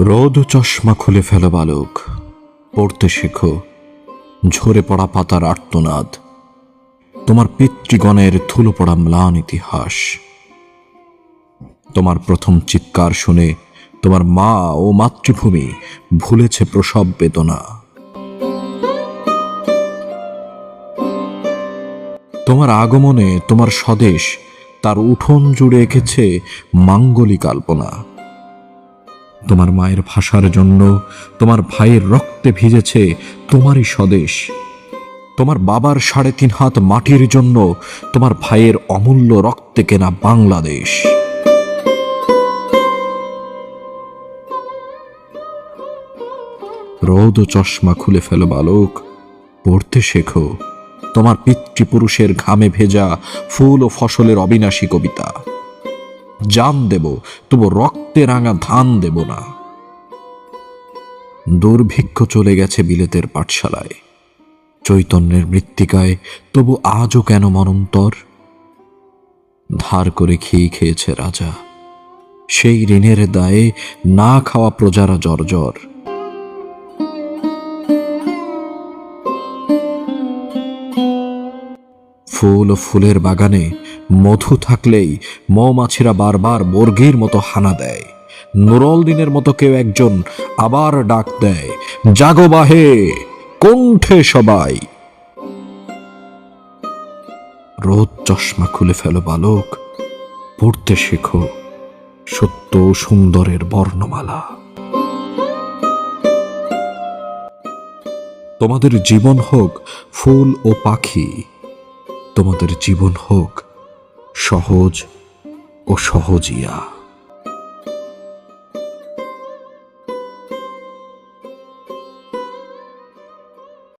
রোদ চশমা খুলে ফেলো বালক, পড়তে শেখো ঝরে পড়া পাতার আর্তনাদ, তোমার পিতৃগণের ধুলো পড়া ম্লান ইতিহাস। তোমার প্রথম চিৎকার শুনে তোমার মা ও মাতৃভূমি ভুলেছে প্রসব বেদনা। তোমার আগমনে তোমার স্বদেশ তার উঠোন জুড়ে এঁকেছে মাঙ্গলিক আলপনা। তোমার মায়ের ভাষার জন্য তোমার ভাইয়ের রক্তে ভিজেছে তোমারই স্বদেশ। তোমার বাবার 3.5 হাত মাটির জন্য তোমার ভাইয়ের অমূল্য রক্তে কেনা বাংলাদেশ। রোদ ও চশমা খুলে ফেলো বালক, পড়তে শেখো তোমার পিতৃপুরুষের ঘামে ভেজা ফুল ও ফসলের অবিনাশী কবিতা। জান দেব তবু রক্তে রাঙা ধান দেব না। দুর্ভিক্ষ চলে গেছে বিলেতের পাঠশালায়, চৈতন্যের মৃত্তিকায় তবু আজও কেন মনন্তর। ধার করে খেয়েছে রাজা, সেই ঋণের দায়ে না খাওয়া প্রজারা জর্জর। ফুল ও ফুলের বাগানে মধু থাকলেই মৌমাছিরা বারবার বর্গির মতো হানা দেয়। নুরল দিনের মতো কেউ একজন আবার ডাক দেয়, জাগো বাহে, কণ্ঠে সবাই। রোদ চশমা খুলে ফেলো বালক, পড়তে শেখো সত্য ও সুন্দরের বর্ণমালা। তোমাদের জীবন হোক ফুল ও পাখি, তোমাদের জীবন হোক সহজ ও সহজিয়া।